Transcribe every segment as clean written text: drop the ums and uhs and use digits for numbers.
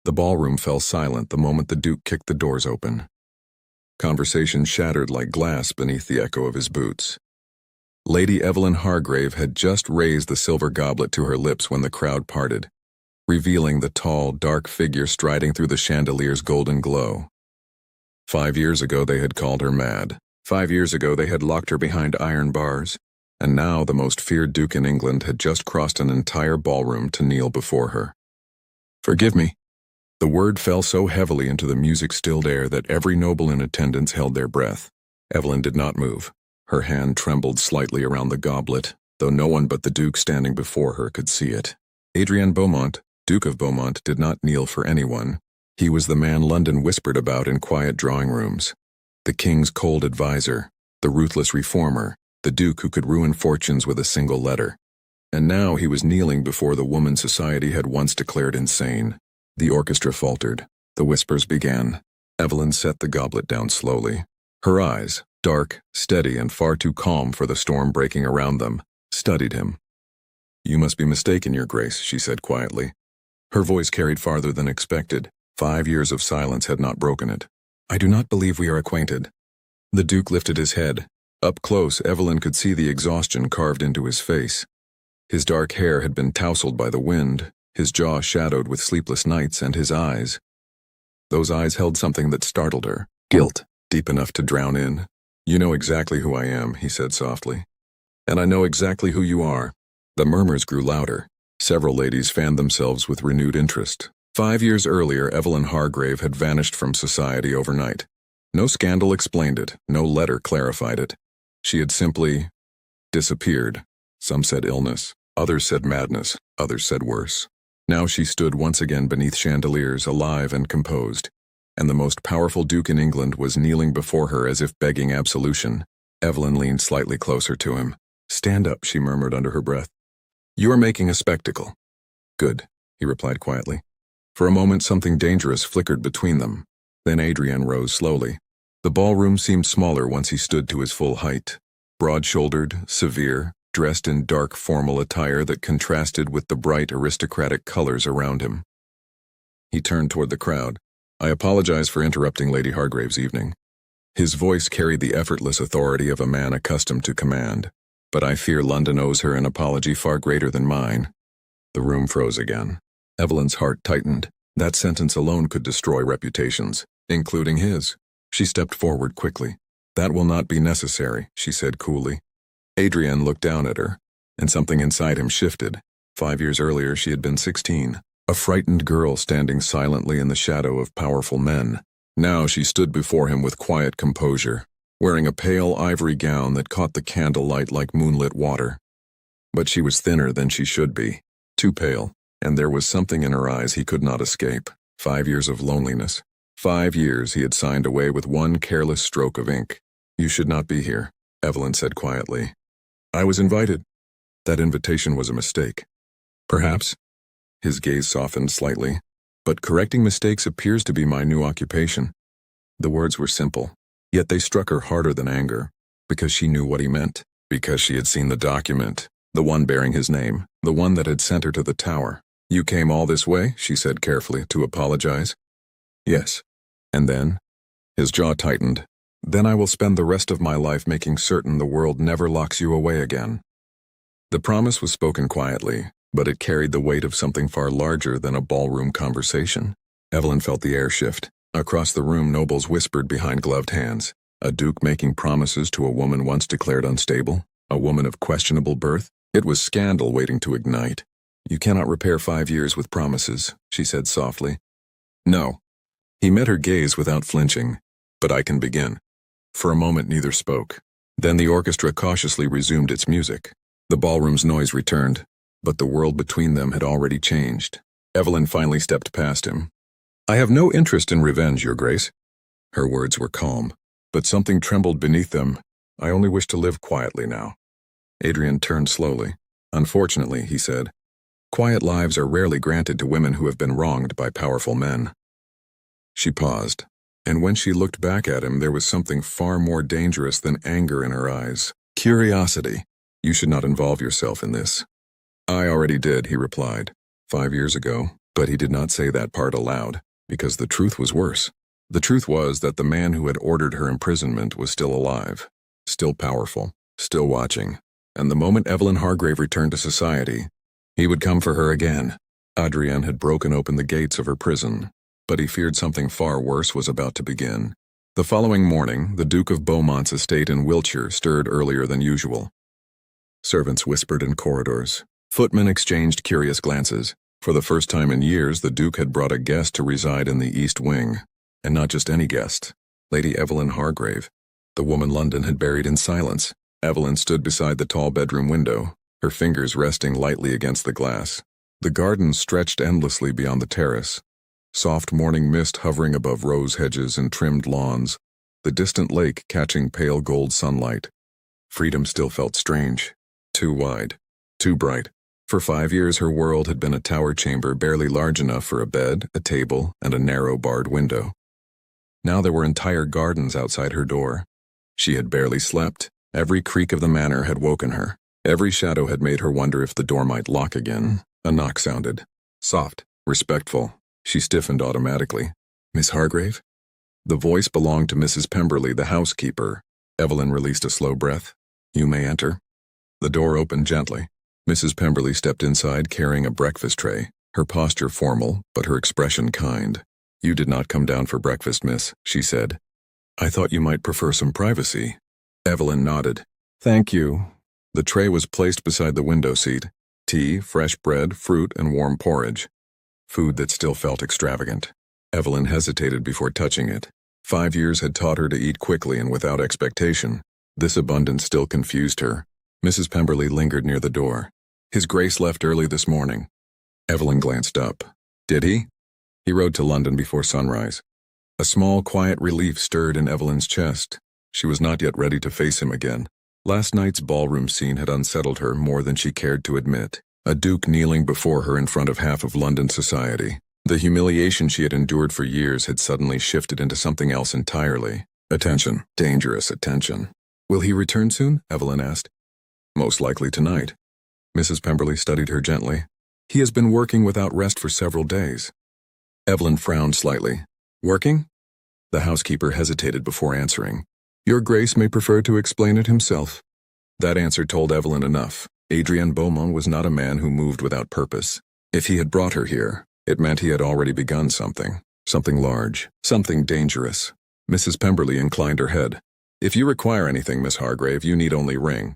The ballroom fell silent the moment the Duke kicked the doors open. Conversation shattered like glass beneath the echo of his boots. Lady Evelyn Hargrave had just raised the silver goblet to her lips when the crowd parted, revealing the tall, dark figure striding through the chandelier's golden glow. 5 years ago they had called her mad. 5 years ago they had locked her behind iron bars, and now the most feared duke in England had just crossed an entire ballroom to kneel before her. "Forgive me." The word fell so heavily into the music-stilled air that every noble in attendance held their breath. Evelyn did not move. Her hand trembled slightly around the goblet, though no one but the Duke standing before her could see it. Adrian Beaumont, Duke of Beaumont, did not kneel for anyone. He was the man London whispered about in quiet drawing rooms. The king's cold advisor, the ruthless reformer, the Duke who could ruin fortunes with a single letter. And now he was kneeling before the woman society had once declared insane. The orchestra faltered. The whispers began. Evelyn set the goblet down slowly. Her eyes, dark, steady, and far too calm for the storm breaking around them, studied him. "You must be mistaken, Your Grace," she said quietly. Her voice carried farther than expected. 5 years of silence had not broken it. "I do not believe we are acquainted." The Duke lifted his head. Up close, Evelyn could see the exhaustion carved into his face. His dark hair had been tousled by the wind, his jaw shadowed with sleepless nights, and his eyes. Those eyes held something that startled her. Guilt, deep enough to drown in. "You know exactly who I am," he said softly. "And I know exactly who you are." The murmurs grew louder. Several ladies fanned themselves with renewed interest. 5 years earlier, Evelyn Hargrave had vanished from society overnight. No scandal explained it, no letter clarified it. She had simply disappeared. Some said illness, others said madness, others said worse. Now she stood once again beneath chandeliers, alive and composed, and the most powerful duke in England was kneeling before her as if begging absolution. Evelyn leaned slightly closer to him. "Stand up," she murmured under her breath. "You are making a spectacle." "Good," he replied quietly. For a moment something dangerous flickered between them. Then Adrian rose slowly. The ballroom seemed smaller once he stood to his full height. Broad-shouldered, severe, dressed in dark formal attire that contrasted with the bright aristocratic colors around him. He turned toward the crowd. "I apologize for interrupting Lady Hargrave's evening." His voice carried the effortless authority of a man accustomed to command. "But I fear London owes her an apology far greater than mine." The room froze again. Evelyn's heart tightened. That sentence alone could destroy reputations, including his. She stepped forward quickly. "That will not be necessary," she said coolly. Adrian looked down at her, and something inside him shifted. 5 years earlier she had been 16, a frightened girl standing silently in the shadow of powerful men. Now she stood before him with quiet composure, wearing a pale ivory gown that caught the candlelight like moonlit water. But she was thinner than she should be, too pale, and there was something in her eyes he could not escape. 5 years of loneliness. 5 years he had signed away with one careless stroke of ink. "You should not be here," Evelyn said quietly. "I was invited." "That invitation was a mistake." "Perhaps." His gaze softened slightly. "But correcting mistakes appears to be my new occupation." The words were simple, yet they struck her harder than anger, because she knew what he meant, because she had seen the document, the one bearing his name, the one that had sent her to the tower. "You came all this way," she said carefully, "to apologize?" "Yes." "And then?" His jaw tightened. "Then I will spend the rest of my life making certain the world never locks you away again." The promise was spoken quietly, but it carried the weight of something far larger than a ballroom conversation. Evelyn felt the air shift. Across the room, nobles whispered behind gloved hands. A duke making promises to a woman once declared unstable, a woman of questionable birth. It was scandal waiting to ignite. "You cannot repair 5 years with promises," she said softly. "No." He met her gaze without flinching. "But I can begin." For a moment neither spoke. Then the orchestra cautiously resumed its music. The ballroom's noise returned, but the world between them had already changed. Evelyn finally stepped past him. "I have no interest in revenge, Your Grace." Her words were calm, but something trembled beneath them. "I only wish to live quietly now." Adrian turned slowly. "Unfortunately," he said, "quiet lives are rarely granted to women who have been wronged by powerful men." She paused, and when she looked back at him there was something far more dangerous than anger in her eyes. Curiosity. "You should not involve yourself in this." "I already did," he replied. 5 years ago, But he did not say that part aloud, because the truth was worse. The truth was that the man who had ordered her imprisonment was still alive, still powerful, still watching, and the moment Evelyn Hargrave returned to society, he would come for her again. Adrienne had broken open the gates of her prison, but he feared something far worse was about to begin. The following morning, the Duke of Beaumont's estate in Wiltshire stirred earlier than usual. Servants whispered in corridors. Footmen exchanged curious glances. For the first time in years, the Duke had brought a guest to reside in the East Wing. And not just any guest. Lady Evelyn Hargrave, the woman London had buried in silence. Evelyn stood beside the tall bedroom window, her fingers resting lightly against the glass. The garden stretched endlessly beyond the terrace. Soft morning mist hovering above rose hedges and trimmed lawns, the distant lake catching pale gold sunlight. Freedom still felt strange. Too wide. Too bright. For 5 years her world had been a tower chamber barely large enough for a bed, a table, and a narrow barred window. Now there were entire gardens outside her door. She had barely slept. Every creak of the manor had woken her. Every shadow had made her wonder if the door might lock again. A knock sounded. Soft, respectful. She stiffened automatically. "Miss Hargrave?" The voice belonged to Mrs. Pemberley, the housekeeper. Evelyn released a slow breath. "You may enter." The door opened gently. Mrs. Pemberley stepped inside carrying a breakfast tray, her posture formal, but her expression kind. "You did not come down for breakfast, miss," she said. "I thought you might prefer some privacy." Evelyn nodded. "Thank you." The tray was placed beside the window seat. Tea, fresh bread, fruit, and warm porridge. Food that still felt extravagant. Evelyn hesitated before touching it. 5 years had taught her to eat quickly and without expectation. This abundance still confused her. Mrs. Pemberley lingered near the door. "His Grace left early this morning." Evelyn glanced up. "Did he?" "He rode to London before sunrise." A small, quiet relief stirred in Evelyn's chest. She was not yet ready to face him again. Last night's ballroom scene had unsettled her more than she cared to admit. A duke kneeling before her in front of half of London society. The humiliation she had endured for years had suddenly shifted into something else entirely. Attention. Dangerous attention. "Will he return soon?" Evelyn asked. "Most likely tonight." Mrs. Pemberley studied her gently. "He has been working without rest for several days." Evelyn frowned slightly. "Working?" The housekeeper hesitated before answering. "Your Grace may prefer to explain it himself." That answer told Evelyn enough. Adrienne Beaumont was not a man who moved without purpose. If he had brought her here, it meant he had already begun something. Something large. Something dangerous. Mrs. Pemberley inclined her head. "If you require anything, Miss Hargrave, you need only ring."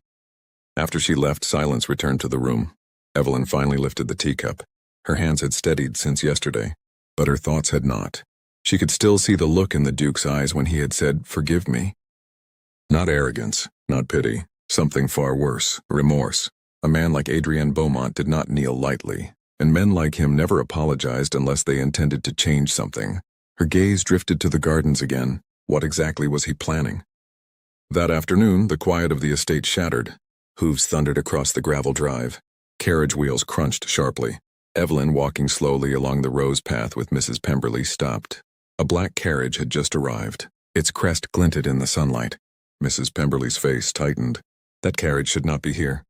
After she left, silence returned to the room. Evelyn finally lifted the teacup. Her hands had steadied since yesterday, but her thoughts had not. She could still see the look in the Duke's eyes when he had said, "Forgive me." Not arrogance, not pity. Something far worse, remorse. A man like Adrienne Beaumont did not kneel lightly, and men like him never apologized unless they intended to change something. Her gaze drifted to the gardens again. What exactly was he planning? That afternoon, the quiet of the estate shattered. Hooves thundered across the gravel drive. Carriage wheels crunched sharply. Evelyn, walking slowly along the rose path with Mrs. Pemberley, stopped. A black carriage had just arrived. Its crest glinted in the sunlight. Mrs. Pemberley's face tightened. That carriage should not be here.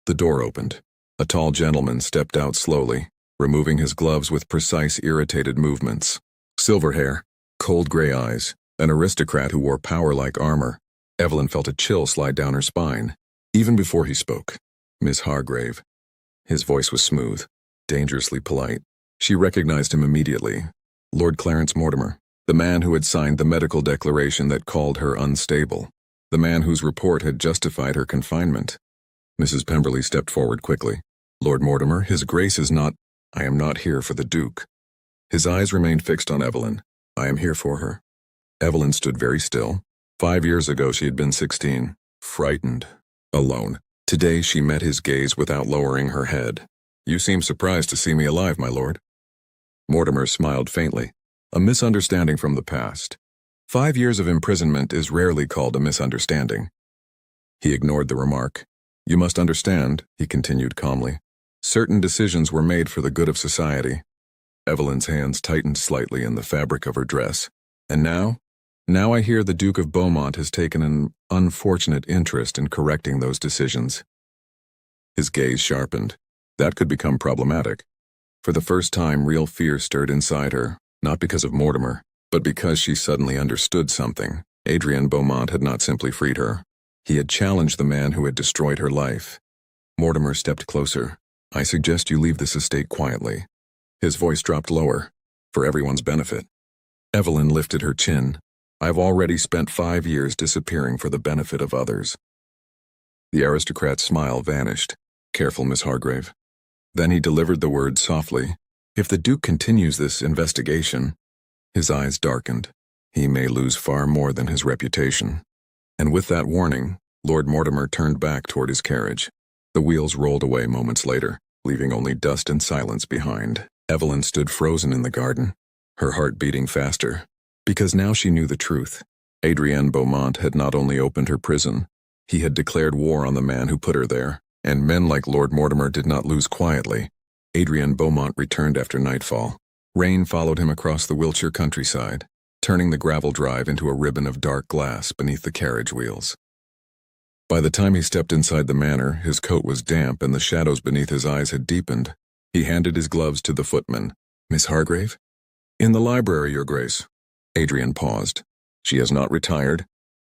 The door opened. A tall gentleman stepped out slowly, removing his gloves with precise, irritated movements. Silver hair, cold gray eyes, an aristocrat who wore power-like armor. Evelyn felt a chill slide down her spine. Even before he spoke, "Miss Hargrave." His voice was smooth, dangerously polite. She recognized him immediately. Lord Clarence Mortimer, the man who had signed the medical declaration that called her unstable. The man whose report had justified her confinement. Mrs. Pemberley stepped forward quickly. "Lord Mortimer, His Grace is not—" "I am not here for the Duke." His eyes remained fixed on Evelyn. "I am here for her." Evelyn stood very still. 5 years ago she had been 16, frightened, alone. Today she met his gaze without lowering her head. "You seem surprised to see me alive, my lord." Mortimer smiled faintly. "A misunderstanding from the past. 5 years of imprisonment is rarely called a misunderstanding." He ignored the remark. "You must understand," he continued calmly. "Certain decisions were made for the good of society." Evelyn's hands tightened slightly in the fabric of her dress. "And now? Now I hear the Duke of Beaumont has taken an unfortunate interest in correcting those decisions." His gaze sharpened. That could become problematic. For the first time, real fear stirred inside her, not because of Mortimer, but because she suddenly understood something. Adrian Beaumont had not simply freed her. He had challenged the man who had destroyed her life. Mortimer stepped closer. "I suggest you leave this estate quietly." His voice dropped lower, for everyone's benefit. Evelyn lifted her chin. "I've already spent 5 years disappearing for the benefit of others." The aristocrat's smile vanished. "Careful, Miss Hargrave." Then he delivered the words softly. "If the Duke continues this investigation—" His eyes darkened. "He may lose far more than his reputation." And with that warning, Lord Mortimer turned back toward his carriage. The wheels rolled away moments later, leaving only dust and silence behind. Evelyn stood frozen in the garden, her heart beating faster, because now she knew the truth. Adrienne Beaumont had not only opened her prison, he had declared war on the man who put her there, and men like Lord Mortimer did not lose quietly. Adrian Beaumont returned after nightfall. Rain followed him across the Wiltshire countryside, turning the gravel drive into a ribbon of dark glass beneath the carriage wheels. By the time he stepped inside the manor, his coat was damp and the shadows beneath his eyes had deepened. He handed his gloves to the footman. "Miss Hargrave?" "In the library, Your Grace." Adrian paused. "She has not retired?"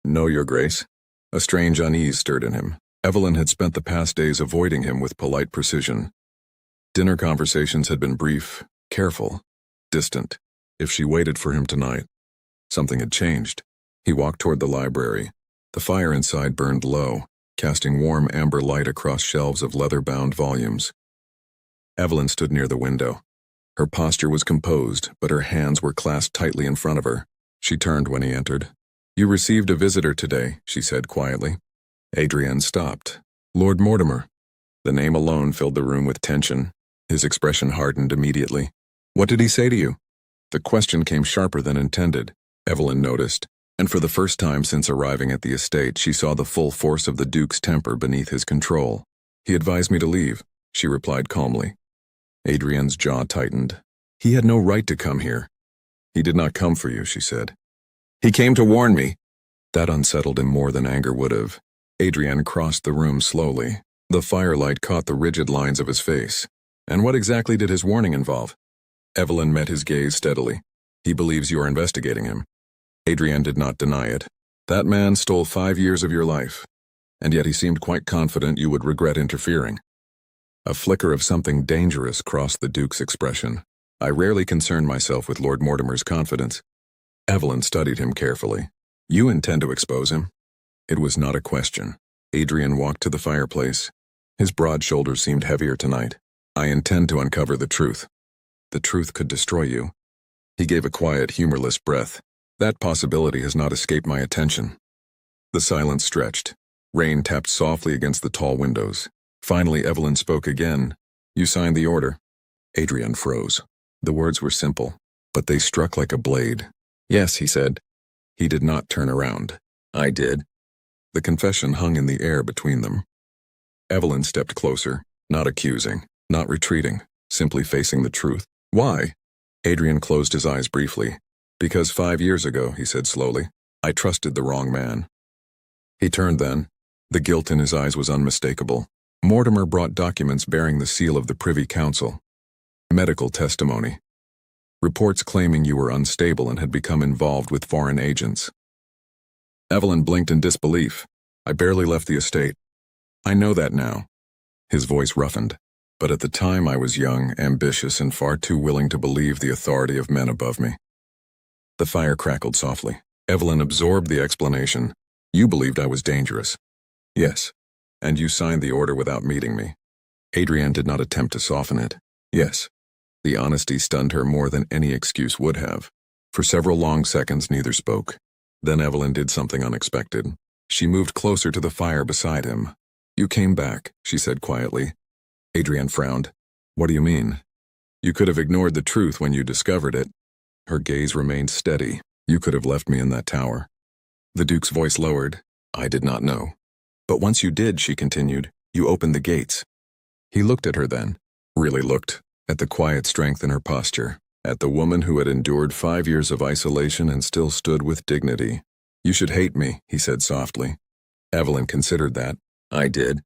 "No, Your Grace." A strange unease stirred in him. Evelyn had spent the past days avoiding him with polite precision. Dinner conversations had been brief, careful, distant. If she waited for him tonight, something had changed. He walked toward the library. The fire inside burned low, casting warm amber light across shelves of leather-bound volumes. Evelyn stood near the window. Her posture was composed, but her hands were clasped tightly in front of her. She turned when he entered. "You received a visitor today," she said quietly. Adrian stopped. "Lord Mortimer." The name alone filled the room with tension. His expression hardened immediately. "What did he say to you?" The question came sharper than intended, Evelyn noticed, and for the first time since arriving at the estate, she saw the full force of the Duke's temper beneath his control. "He advised me to leave," she replied calmly. Adrian's jaw tightened. "He had no right to come here." "He did not come for you," she said. "He came to warn me." That unsettled him more than anger would have. Adrian crossed the room slowly. The firelight caught the rigid lines of his face. "And what exactly did his warning involve?" Evelyn met his gaze steadily. "He believes you are investigating him." Adrian did not deny it. "That man stole 5 years of your life, and yet he seemed quite confident you would regret interfering." A flicker of something dangerous crossed the Duke's expression. "I rarely concern myself with Lord Mortimer's confidence." Evelyn studied him carefully. "You intend to expose him?" It was not a question. Adrian walked to the fireplace. His broad shoulders seemed heavier tonight. "I intend to uncover the truth." "The truth could destroy you." He gave a quiet, humorless breath. "That possibility has not escaped my attention." The silence stretched. Rain tapped softly against the tall windows. Finally, Evelyn spoke again. "You signed the order." Adrian froze. The words were simple, but they struck like a blade. "Yes," he said. He did not turn around. "I did." The confession hung in the air between them. Evelyn stepped closer, not accusing, not retreating, simply facing the truth. "Why?" Adrian closed his eyes briefly. "Because 5 years ago," he said slowly, "I trusted the wrong man." He turned then. The guilt in his eyes was unmistakable. "Mortimer brought documents bearing the seal of the Privy Council. Medical testimony. Reports claiming you were unstable and had become involved with foreign agents." Evelyn blinked in disbelief. "I barely left the estate." "I know that now." His voice roughened. "But at the time I was young, ambitious, and far too willing to believe the authority of men above me." The fire crackled softly. Evelyn absorbed the explanation. "You believed I was dangerous." "Yes. And you signed the order without meeting me." Adrian did not attempt to soften it. "Yes." The honesty stunned her more than any excuse would have. For several long seconds neither spoke. Then Evelyn did something unexpected. She moved closer to the fire beside him. "You came back," she said quietly. Adrian frowned. "What do you mean?" "You could have ignored the truth when you discovered it." Her gaze remained steady. "You could have left me in that tower." The Duke's voice lowered. "I did not know." "But once you did," she continued, "you opened the gates." He looked at her then. Really looked. At the quiet strength in her posture. At the woman who had endured 5 years of isolation and still stood with dignity. "You should hate me," he said softly. Evelyn considered that. "I did."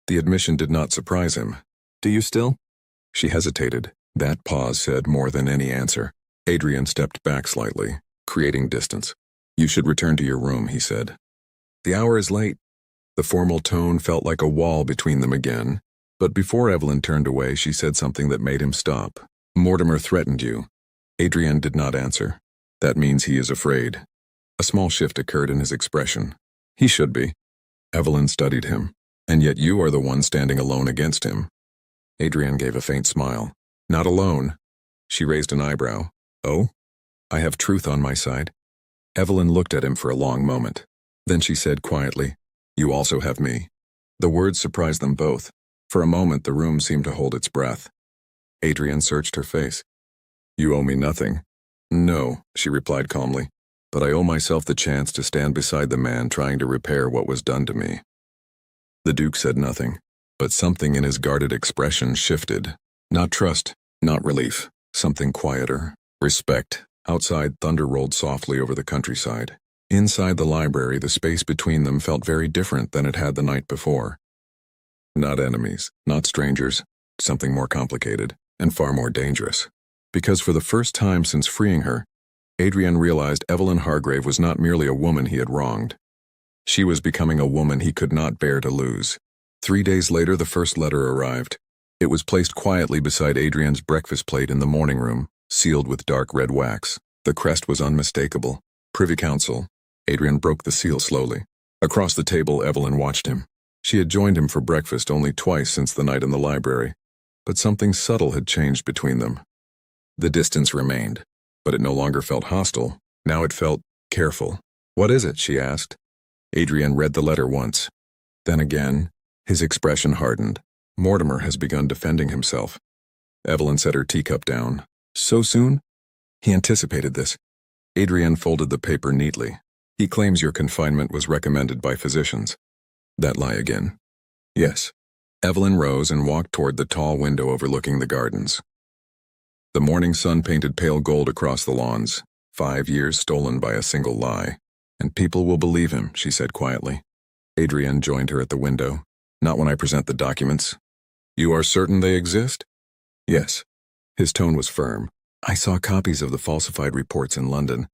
The admission did not surprise him. "Do you still?" She hesitated. That pause said more than any answer. Adrian stepped back slightly, creating distance. "You should return to your room," he said. "The hour is late." The formal tone felt like a wall between them again, but before Evelyn turned away, she said something that made him stop. "Mortimer threatened you." Adrian did not answer. "That means he is afraid." A small shift occurred in his expression. "He should be." Evelyn studied him. "And yet you are the one standing alone against him." Adrian gave a faint smile. "Not alone." She raised an eyebrow. "Oh? I have truth on my side." Evelyn looked at him for a long moment. Then she said quietly, "You also have me." The words surprised them both. For a moment the room seemed to hold its breath. Adrian searched her face. "You owe me nothing." "No," she replied calmly, "but I owe myself the chance to stand beside the man trying to repair what was done to me." The Duke said nothing, but something in his guarded expression shifted. Not trust, not relief, something quieter. Respect. Outside, thunder rolled softly over the countryside. Inside the library, the space between them felt very different than it had the night before. Not enemies, not strangers, something more complicated, and far more dangerous. Because for the first time since freeing her, Adrian realized Evelyn Hargrave was not merely a woman he had wronged. She was becoming a woman he could not bear to lose. 3 days later, the first letter arrived. It was placed quietly beside Adrian's breakfast plate in the morning room, sealed with dark red wax. The crest was unmistakable. Privy Council. Adrian broke the seal slowly. Across the table, Evelyn watched him. She had joined him for breakfast only twice since the night in the library, but something subtle had changed between them. The distance remained, but it no longer felt hostile. Now it felt careful. "What is it?" she asked. Adrian read the letter once. Then again, his expression hardened. "Mortimer has begun defending himself." Evelyn set her teacup down. "So soon?" "He anticipated this." Adrian folded the paper neatly. "He claims your confinement was recommended by physicians." "That lie again." "Yes." Evelyn rose and walked toward the tall window overlooking the gardens. The morning sun painted pale gold across the lawns. 5 years stolen by a single lie. "And people will believe him," she said quietly. Adrian joined her at the window. "Not when I present the documents." "You are certain they exist?" "Yes." His tone was firm. "I saw copies of the falsified reports in London."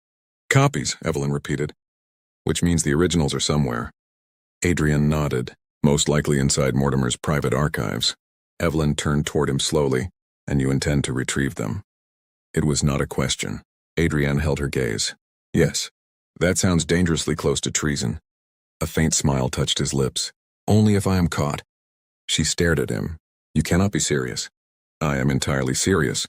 "Copies," Evelyn repeated. "Which means the originals are somewhere." Adrian nodded, "Most likely inside Mortimer's private archives." Evelyn turned toward him slowly. "And you intend to retrieve them?" It was not a question. Adrian held her gaze. "Yes." "That sounds dangerously close to treason." A faint smile touched his lips. "Only if I am caught." She stared at him. "You cannot be serious." "I am entirely serious."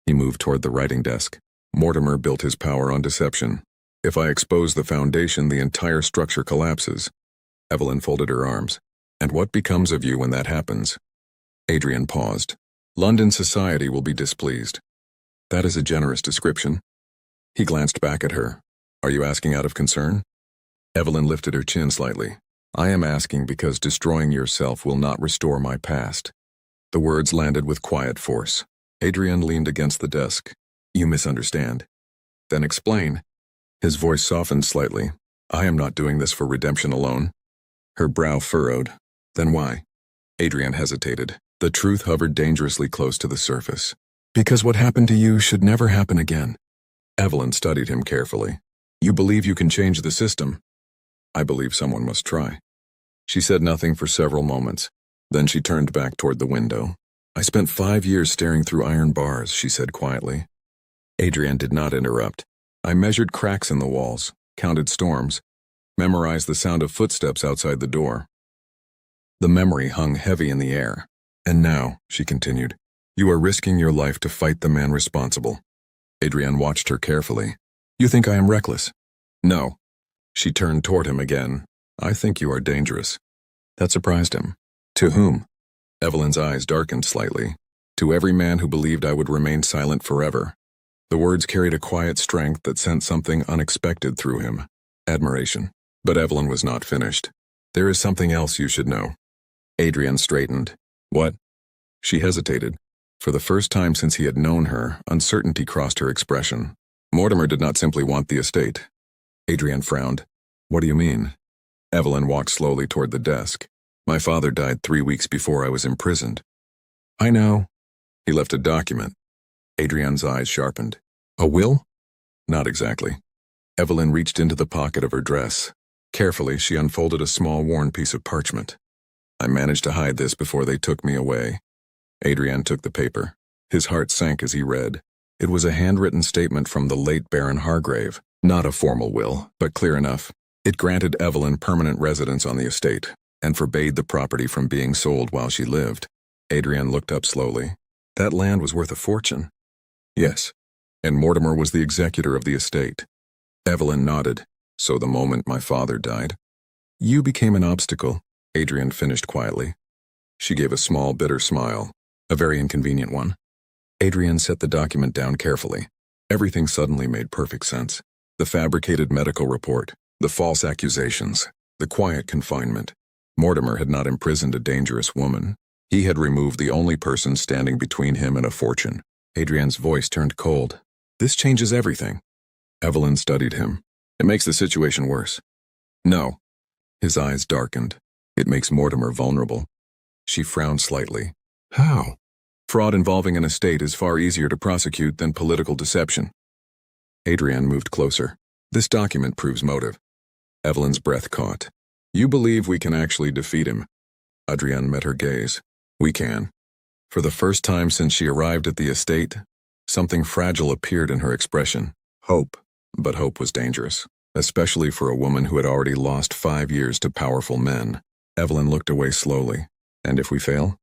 He moved toward the writing desk. "Mortimer built his power on deception. If I expose the foundation, the entire structure collapses." Evelyn folded her arms. "And what becomes of you when that happens?" Adrian paused. "London society will be displeased." "That is a generous description." He glanced back at her. "Are you asking out of concern?" Evelyn lifted her chin slightly. "I am asking because destroying yourself will not restore my past." The words landed with quiet force. Adrian leaned against the desk. "You misunderstand." "Then explain." His voice softened slightly. "I am not doing this for redemption alone." Her brow furrowed. "Then why?" Adrian hesitated. The truth hovered dangerously close to the surface. "Because what happened to you should never happen again." Evelyn studied him carefully. "You believe you can change the system?" "I believe someone must try." She said nothing for several moments. Then she turned back toward the window. "I spent 5 years staring through iron bars," she said quietly. Adrian did not interrupt. "I measured cracks in the walls, counted storms, memorized the sound of footsteps outside the door." The memory hung heavy in the air. "And now," she continued, "you are risking your life to fight the man responsible." Adrian watched her carefully. "You think I am reckless?" "No." She turned toward him again. "I think you are dangerous." That surprised him. "To whom?" Evelyn's eyes darkened slightly. "To every man who believed I would remain silent forever." The words carried a quiet strength that sent something unexpected through him. Admiration. But Evelyn was not finished. "There is something else you should know." Adrian straightened. "What?" She hesitated. For the first time since he had known her, uncertainty crossed her expression. "Mortimer did not simply want the estate." Adrian frowned. "What do you mean?" Evelyn walked slowly toward the desk. "My father died 3 weeks before I was imprisoned." "I know." "He left a document. Adrian's eyes sharpened. A will? Not exactly. Evelyn reached into the pocket of her dress. Carefully, she unfolded a small worn piece of parchment. I managed to hide this before they took me away. Adrian took the paper. His heart sank as he read. It was a handwritten statement from the late Baron Hargrave. Not a formal will, but clear enough. It granted Evelyn permanent residence on the estate, and forbade the property from being sold while she lived. Adrian looked up slowly. That land was worth a fortune. Yes, and Mortimer was the executor of the estate. Evelyn nodded. So the moment my father died. You became an obstacle, Adrian finished quietly. She gave a small, bitter smile, a very inconvenient one. Adrian set the document down carefully. Everything suddenly made perfect sense. The fabricated medical report, the false accusations, the quiet confinement. Mortimer had not imprisoned a dangerous woman. He had removed the only person standing between him and a fortune. Adrian's voice turned cold. This changes everything. Evelyn studied him. It makes the situation worse. No. His eyes darkened. It makes Mortimer vulnerable. She frowned slightly. How? Fraud involving an estate is far easier to prosecute than political deception. Adrian moved closer. This document proves motive. Evelyn's breath caught. You believe we can actually defeat him? Adrian met her gaze. We can. For the first time since she arrived at the estate, something fragile appeared in her expression. Hope. But hope was dangerous, especially for a woman who had already lost 5 years to powerful men. Evelyn looked away slowly. And if we fail?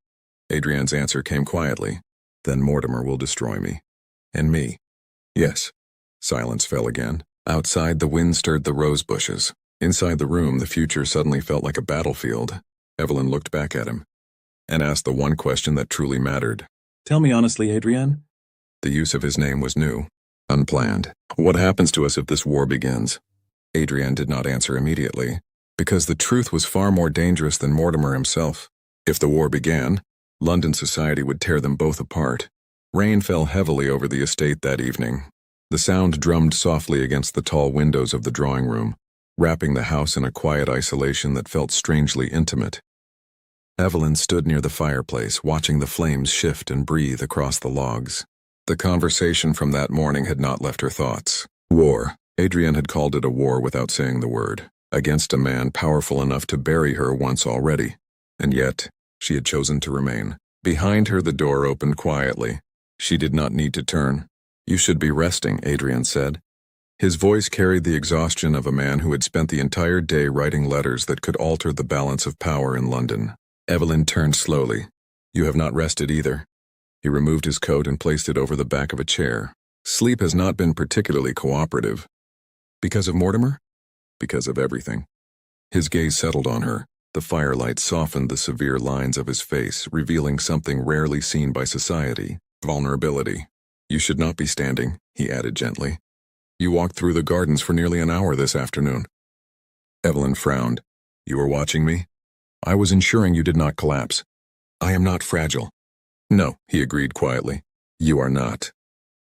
Adrian's answer came quietly. Then Mortimer will destroy me. And me. Yes. Silence fell again. Outside, the wind stirred the rose bushes. Inside the room, the future suddenly felt like a battlefield. Evelyn looked back at him and asked the one question that truly mattered. Tell me honestly, Adrian. The use of his name was new. Unplanned. What happens to us if this war begins? Adrian did not answer immediately, because the truth was far more dangerous than Mortimer himself. If the war began, London society would tear them both apart. Rain fell heavily over the estate that evening. The sound drummed softly against the tall windows of the drawing room, wrapping the house in a quiet isolation that felt strangely intimate. Evelyn stood near the fireplace, watching the flames shift and breathe across the logs. The conversation from that morning had not left her thoughts. War. Adrian had called it a war without saying the word, against a man powerful enough to bury her once already. And yet, she had chosen to remain. Behind her, the door opened quietly. She did not need to turn. You should be resting, Adrian said. His voice carried the exhaustion of a man who had spent the entire day writing letters that could alter the balance of power in London. Evelyn turned slowly. You have not rested either. He removed his coat and placed it over the back of a chair. Sleep has not been particularly cooperative. Because of Mortimer? Because of everything. His gaze settled on her. The firelight softened the severe lines of his face, revealing something rarely seen by society. Vulnerability. You should not be standing, he added gently. You walked through the gardens for nearly an hour this afternoon. Evelyn frowned. You were watching me? I was ensuring you did not collapse. I am not fragile. No, he agreed quietly. You are not.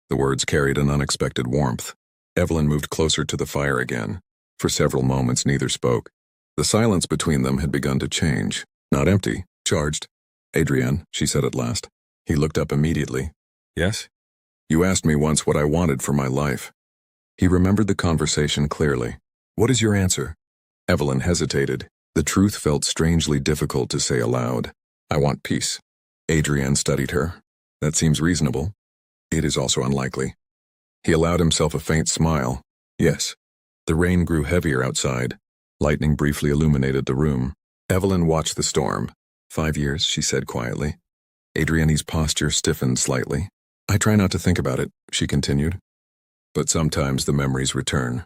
The words carried an unexpected warmth. Evelyn moved closer to the fire again. For several moments, neither spoke. The silence between them had begun to change. Not empty, charged. Adrian, she said at last. He looked up immediately. Yes? You asked me once what I wanted for my life. He remembered the conversation clearly. What is your answer? Evelyn hesitated. The truth felt strangely difficult to say aloud. I want peace. Adrian studied her. That seems reasonable. It is also unlikely. He allowed himself a faint smile. Yes. The rain grew heavier outside. Lightning briefly illuminated the room. Evelyn watched the storm. 5 years, she said quietly. Adrian's posture stiffened slightly. I try not to think about it, she continued. But sometimes the memories return.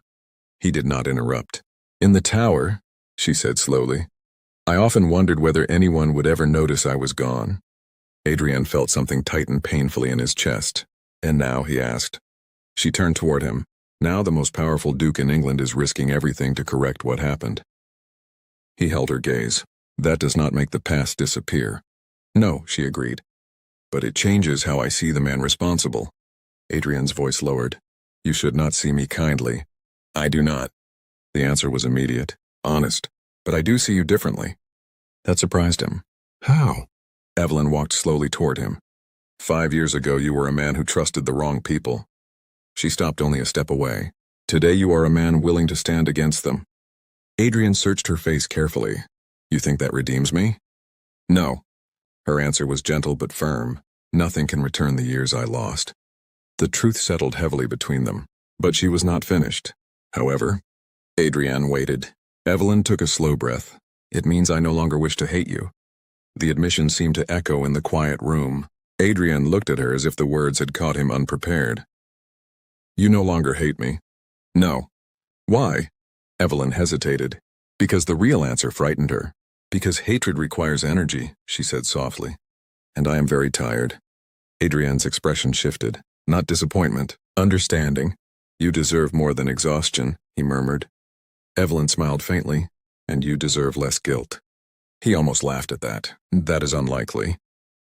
He did not interrupt. In the tower, she said slowly, I often wondered whether anyone would ever notice I was gone. Adrian felt something tighten painfully in his chest. And now, he asked. She turned toward him. Now the most powerful duke in England is risking everything to correct what happened. He held her gaze. That does not make the past disappear. No, she agreed. But it changes how I see the man responsible. Adrian's voice lowered. You should not see me kindly. I do not. The answer was immediate, honest. But I do see you differently. That surprised him. How? Evelyn walked slowly toward him. 5 years ago you were a man who trusted the wrong people. She stopped only a step away. Today you are a man willing to stand against them. Adrian searched her face carefully. You think that redeems me? No. Her answer was gentle but firm. Nothing can return the years I lost. The truth settled heavily between them, but she was not finished. However, Adrian waited. Evelyn took a slow breath. It means I no longer wish to hate you. The admission seemed to echo in the quiet room. Adrian looked at her as if the words had caught him unprepared. You no longer hate me? No. Why? Evelyn hesitated. Because the real answer frightened her. Because hatred requires energy, she said softly. And I am very tired. Adrian's expression shifted. Not disappointment, understanding. You deserve more than exhaustion, he murmured. Evelyn smiled faintly. And you deserve less guilt. He almost laughed at that. That is unlikely.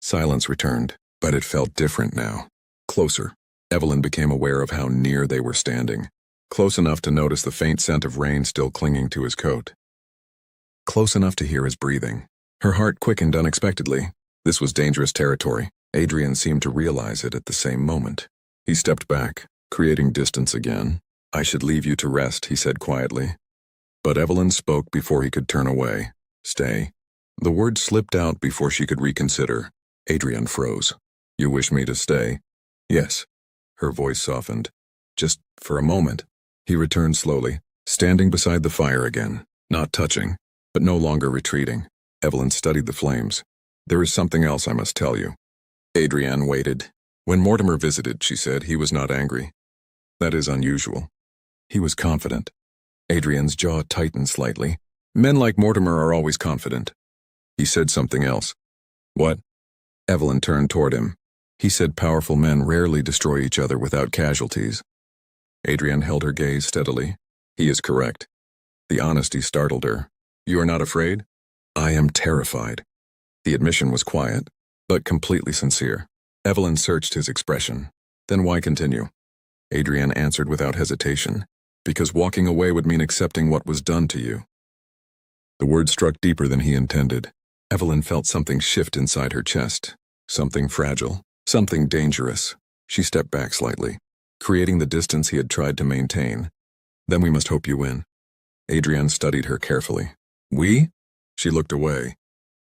Silence returned, but it felt different now. Closer. Evelyn became aware of how near they were standing. Close enough to notice the faint scent of rain still clinging to his coat. Close enough to hear his breathing. Her heart quickened unexpectedly. This was dangerous territory. Adrian seemed to realize it at the same moment. He stepped back, creating distance again. I should leave you to rest, he said quietly. But Evelyn spoke before he could turn away. Stay. The word slipped out before she could reconsider. Adrian froze. You wish me to stay? Yes. Her voice softened. Just for a moment. He returned slowly, standing beside the fire again, not touching, but no longer retreating. Evelyn studied the flames. There is something else I must tell you. Adrian waited. When Mortimer visited, she said, he was not angry. That is unusual. He was confident. Adrian's jaw tightened slightly. Men like Mortimer are always confident. He said something else. What? Evelyn turned toward him. He said powerful men rarely destroy each other without casualties. Adrian held her gaze steadily. He is correct. The honesty startled her. You are not afraid? I am terrified. The admission was quiet, but completely sincere. Evelyn searched his expression. Then why continue? Adrian answered without hesitation. Because walking away would mean accepting what was done to you. The word struck deeper than he intended. Evelyn felt something shift inside her chest. Something fragile. Something dangerous. She stepped back slightly, creating the distance he had tried to maintain. Then we must hope you win. Adrian studied her carefully. We? She looked away.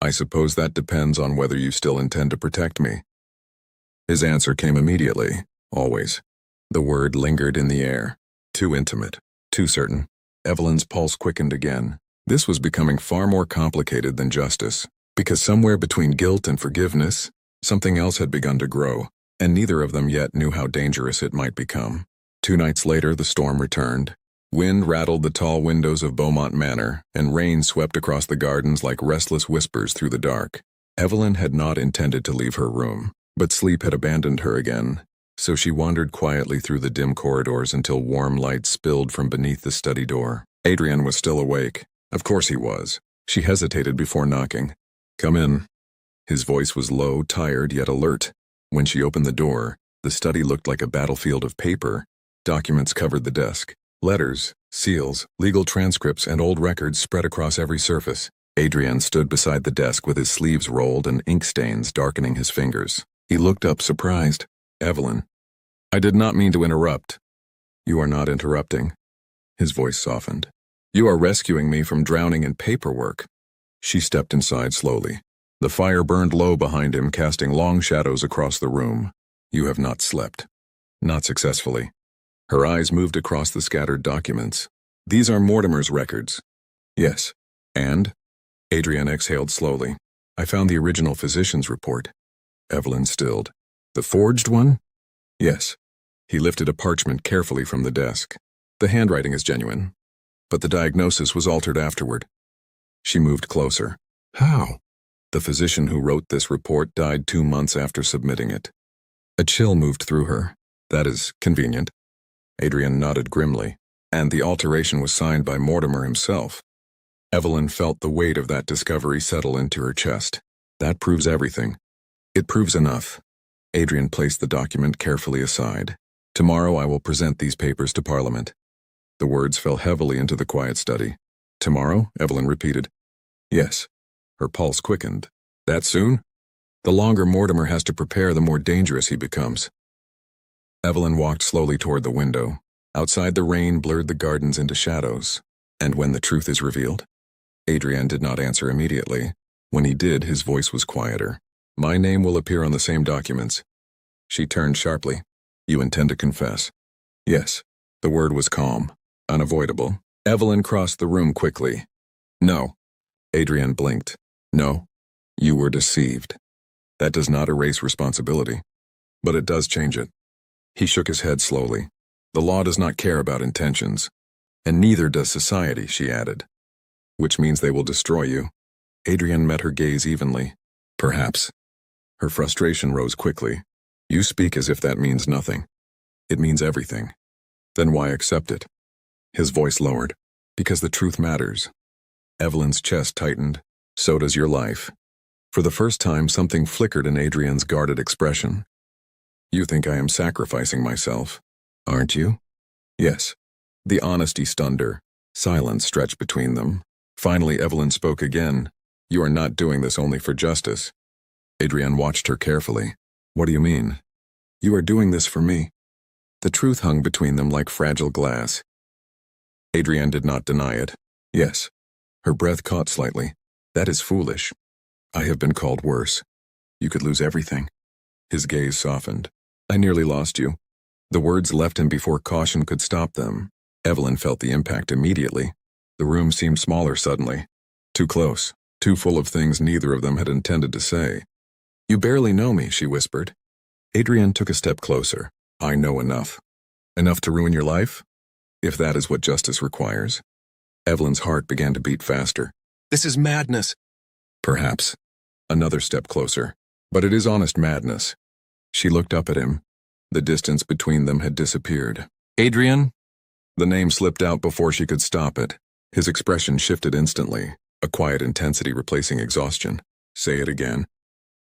I suppose that depends on whether you still intend to protect me. His answer came immediately. Always. The word lingered in the air. Too intimate. Too certain. Evelyn's pulse quickened again. This was becoming far more complicated than justice, because somewhere between guilt and forgiveness, something else had begun to grow, and neither of them yet knew how dangerous it might become. 2 nights later, the storm returned. Wind rattled the tall windows of Beaumont Manor, and rain swept across the gardens like restless whispers through the dark. Evelyn had not intended to leave her room, but sleep had abandoned her again, so she wandered quietly through the dim corridors until warm light spilled from beneath the study door. Adrian was still awake. Of course he was. She hesitated before knocking. Come in. His voice was low, tired, yet alert. When she opened the door, the study looked like a battlefield of paper. Documents covered the desk. Letters, seals, legal transcripts, and old records spread across every surface. Adrian stood beside the desk with his sleeves rolled and ink stains darkening his fingers. He looked up, surprised. Evelyn. I did not mean to interrupt. You are not interrupting. His voice softened. You are rescuing me from drowning in paperwork. She stepped inside slowly. The fire burned low behind him, casting long shadows across the room. You have not slept. Not successfully. Her eyes moved across the scattered documents. These are Mortimer's records. Yes. And? Adrian exhaled slowly. I found the original physician's report. Evelyn stilled. The forged one? Yes. He lifted a parchment carefully from the desk. The handwriting is genuine, but the diagnosis was altered afterward. She moved closer. How? The physician who wrote this report died 2 months after submitting it. A chill moved through her. That is convenient. Adrian nodded grimly. And the alteration was signed by Mortimer himself. Evelyn felt the weight of that discovery settle into her chest. That proves everything. It proves enough. Adrian placed the document carefully aside. Tomorrow I will present these papers to Parliament. The words fell heavily into the quiet study. Tomorrow? Evelyn repeated. Yes. Her pulse quickened. That soon? The longer Mortimer has to prepare, the more dangerous he becomes. Evelyn walked slowly toward the window. Outside, the rain blurred the gardens into shadows. And when the truth is revealed? Adrian did not answer immediately. When he did, his voice was quieter. My name will appear on the same documents. She turned sharply. You intend to confess? Yes. The word was calm, unavoidable. Evelyn crossed the room quickly. No. Adrian blinked. No. You were deceived. That does not erase responsibility, but it does change it. He shook his head slowly. The law does not care about intentions, and neither does society, she added. Which means they will destroy you. Adrian met her gaze evenly. Perhaps. Her frustration rose quickly. You speak as if that means nothing. It means everything. Then why accept it? His voice lowered. Because the truth matters. Evelyn's chest tightened. So does your life. For the first time, something flickered in Adrian's guarded expression. You think I am sacrificing myself, aren't you? Yes. The honesty stunned her. Silence stretched between them. Finally, Evelyn spoke again. You are not doing this only for justice. Adrian watched her carefully. What do you mean? You are doing this for me. The truth hung between them like fragile glass. Adrian did not deny it. Yes. Her breath caught slightly. That is foolish. I have been called worse. You could lose everything. His gaze softened. I nearly lost you. The words left him before caution could stop them. Evelyn felt the impact immediately. The room seemed smaller suddenly. Too close, too full of things neither of them had intended to say. You barely know me, she whispered. Adrian took a step closer. I know enough. Enough to ruin your life? If that is what justice requires. Evelyn's heart began to beat faster. This is madness. Perhaps. Another step closer. But it is honest madness. She looked up at him. The distance between them had disappeared. Adrian? The name slipped out before she could stop it. His expression shifted instantly, a quiet intensity replacing exhaustion. Say it again.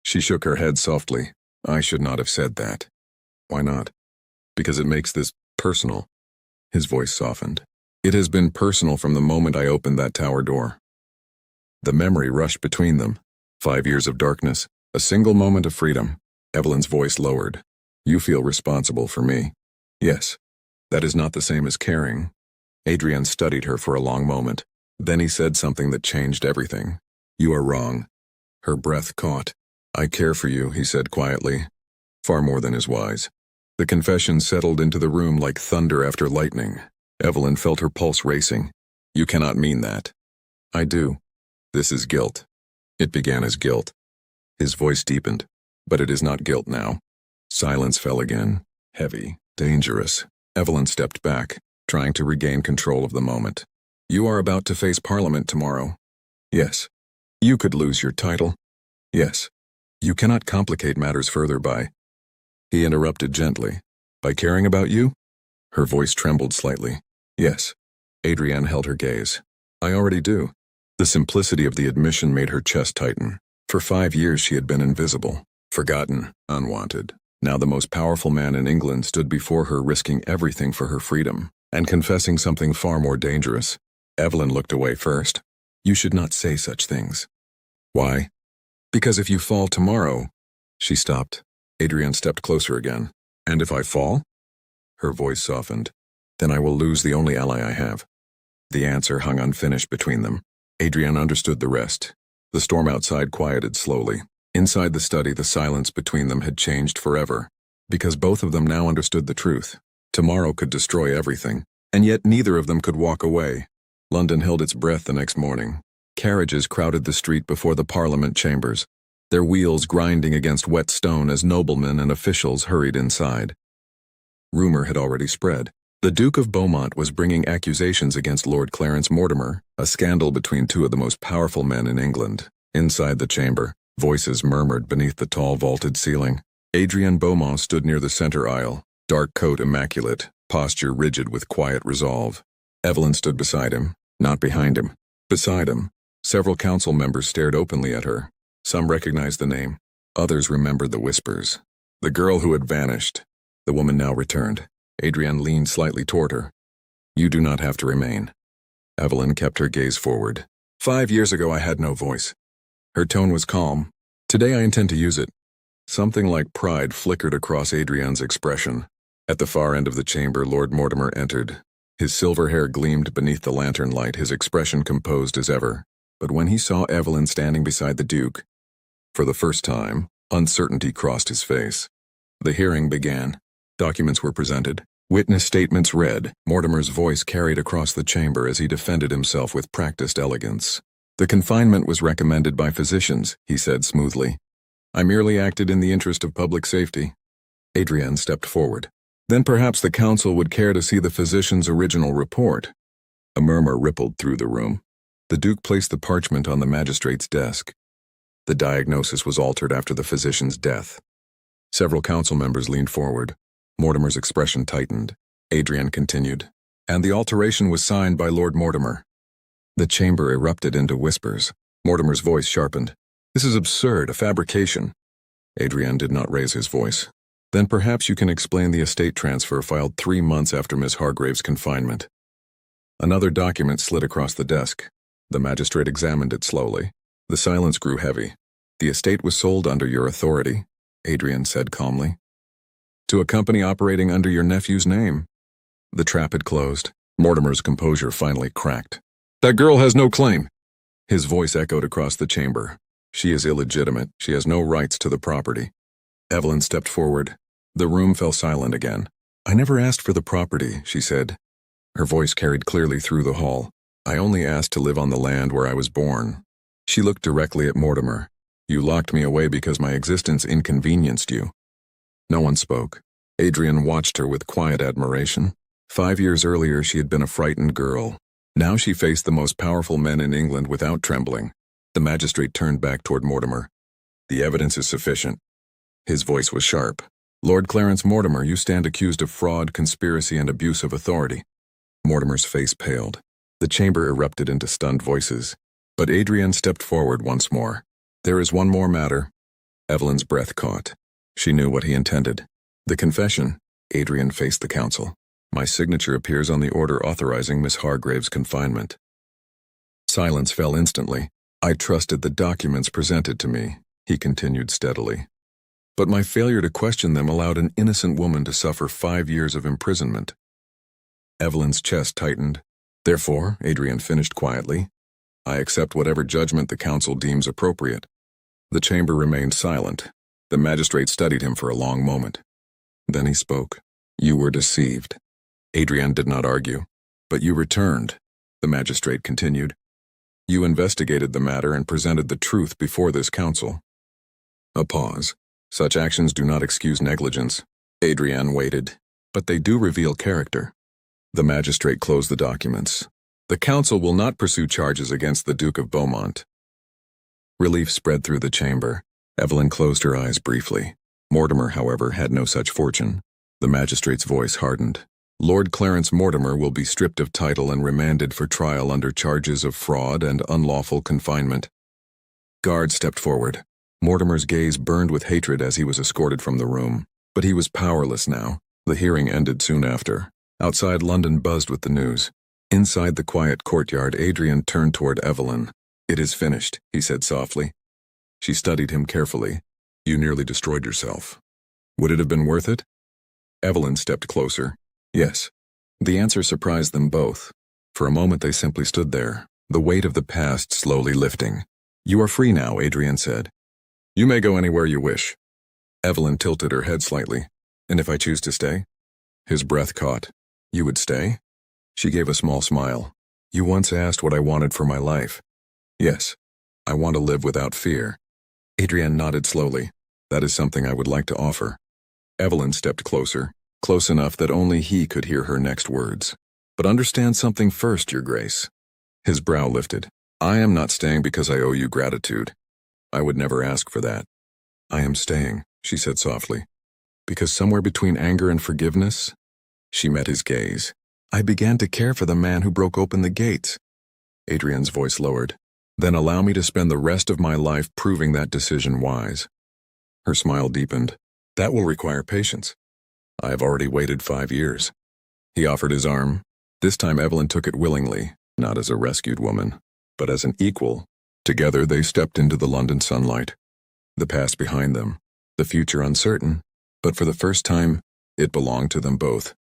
She shook her head softly. I should not have said that. Why not? Because it makes this personal. His voice softened. It has been personal from the moment I opened that tower door. The memory rushed between them. 5 years of darkness, a single moment of freedom. Evelyn's voice lowered. You feel responsible for me. Yes. That is not the same as caring. Adrian studied her for a long moment. Then he said something that changed everything. You are wrong. Her breath caught. I care for you, he said quietly. Far more than is wise. The confession settled into the room like thunder after lightning. Evelyn felt her pulse racing. You cannot mean that. I do. This is guilt. It began as guilt. His voice deepened. But it is not guilt now. Silence fell again. Heavy, dangerous. Evelyn stepped back, trying to regain control of the moment. You are about to face Parliament tomorrow. Yes. You could lose your title. Yes. You cannot complicate matters further by... He interrupted gently. By caring about you? Her voice trembled slightly. Yes. Adrian held her gaze. I already do. The simplicity of the admission made her chest tighten. For 5 years she had been invisible, forgotten, unwanted. Now the most powerful man in England stood before her, risking everything for her freedom, and confessing something far more dangerous. Evelyn looked away first. You should not say such things. Why? Because if you fall tomorrow... She stopped. Adrian stepped closer again. And if I fall? Her voice softened. Then I will lose the only ally I have. The answer hung unfinished between them. Adrian understood the rest. The storm outside quieted slowly. Inside the study, the silence between them had changed forever. Because both of them now understood the truth. Tomorrow could destroy everything. And yet neither of them could walk away. London held its breath the next morning. Carriages crowded the street before the Parliament chambers, their wheels grinding against wet stone as noblemen and officials hurried inside. Rumor had already spread. The Duke of Beaumont was bringing accusations against Lord Clarence Mortimer, a scandal between two of the most powerful men in England. Inside the chamber, voices murmured beneath the tall vaulted ceiling. Adrian Beaumont stood near the center aisle, dark coat immaculate, posture rigid with quiet resolve. Evelyn stood beside him, not behind him. Beside him, several council members stared openly at her. Some recognized the name. Others remembered the whispers. The girl who had vanished. The woman now returned. Adrian leaned slightly toward her. You do not have to remain. Evelyn kept her gaze forward. 5 years ago I had no voice. Her tone was calm. Today I intend to use it. Something like pride flickered across Adrian's expression. At the far end of the chamber, Lord Mortimer entered. His silver hair gleamed beneath the lantern light, his expression composed as ever. But when he saw Evelyn standing beside the Duke, for the first time, uncertainty crossed his face. The hearing began. Documents were presented. Witness statements read. Mortimer's voice carried across the chamber as he defended himself with practiced elegance. The confinement was recommended by physicians, he said smoothly. I merely acted in the interest of public safety. Adrian stepped forward. Then perhaps the council would care to see the physician's original report. A murmur rippled through the room. The Duke placed the parchment on the magistrate's desk. The diagnosis was altered after the physician's death. Several council members leaned forward. Mortimer's expression tightened. Adrian continued. And the alteration was signed by Lord Mortimer. The chamber erupted into whispers. Mortimer's voice sharpened. This is absurd, a fabrication. Adrian did not raise his voice. Then perhaps you can explain the estate transfer filed 3 months after Miss Hargrave's confinement. Another document slid across the desk. The magistrate examined it slowly. The silence grew heavy. The estate was sold under your authority, Adrian said calmly. To a company operating under your nephew's name. The trap had closed. Mortimer's composure finally cracked. That girl has no claim. His voice echoed across the chamber. She is illegitimate. She has no rights to the property. Evelyn stepped forward. The room fell silent again. I never asked for the property, she said. Her voice carried clearly through the hall. I only asked to live on the land where I was born. She looked directly at Mortimer. You locked me away because my existence inconvenienced you. No one spoke. Adrian watched her with quiet admiration. 5 years earlier she had been a frightened girl. Now she faced the most powerful men in England without trembling. The magistrate turned back toward Mortimer. The evidence is sufficient. His voice was sharp. Lord Clarence Mortimer, you stand accused of fraud, conspiracy, and abuse of authority. Mortimer's face paled. The chamber erupted into stunned voices. But Adrian stepped forward once more. There is one more matter. Evelyn's breath caught. She knew what he intended. The confession. Adrian faced the council. My signature appears on the order authorizing Miss Hargrave's confinement. Silence fell instantly. I trusted the documents presented to me, he continued steadily. But my failure to question them allowed an innocent woman to suffer 5 years of imprisonment. Evelyn's chest tightened. Therefore, Adrian finished quietly, I accept whatever judgment the council deems appropriate. The chamber remained silent. The magistrate studied him for a long moment. Then he spoke. You were deceived. Adrian did not argue. But you returned, the magistrate continued. You investigated the matter and presented the truth before this council. A pause. Such actions do not excuse negligence. Adrian waited. But they do reveal character. The magistrate closed the documents. The council will not pursue charges against the Duke of Beaumont. Relief spread through the chamber. Evelyn closed her eyes briefly. Mortimer, however, had no such fortune. The magistrate's voice hardened. Lord Clarence Mortimer will be stripped of title and remanded for trial under charges of fraud and unlawful confinement. Guards stepped forward. Mortimer's gaze burned with hatred as he was escorted from the room. But he was powerless now. The hearing ended soon after. Outside, London buzzed with the news. Inside the quiet courtyard, Adrian turned toward Evelyn. It is finished, he said softly. She studied him carefully. You nearly destroyed yourself. Would it have been worth it? Evelyn stepped closer. Yes. The answer surprised them both. For a moment they simply stood there, the weight of the past slowly lifting. You are free now, Adrian said. You may go anywhere you wish. Evelyn tilted her head slightly. And if I choose to stay? His breath caught. You would stay? She gave a small smile. You once asked what I wanted for my life. Yes. I want to live without fear. Adrian nodded slowly. That is something I would like to offer. Evelyn stepped closer, close enough that only he could hear her next words. But understand something first, Your Grace. His brow lifted. I am not staying because I owe you gratitude. I would never ask for that. I am staying, she said softly. Because somewhere between anger and forgiveness, she met his gaze. I began to care for the man who broke open the gates. Adrian's voice lowered. Then allow me to spend the rest of my life proving that decision wise. Her smile deepened. That will require patience. I have already waited 5 years. He offered his arm. This time Evelyn took it willingly, not as a rescued woman, but as an equal. Together they stepped into the London sunlight. The past behind them. the future uncertain, but for the first time, it belonged to them both.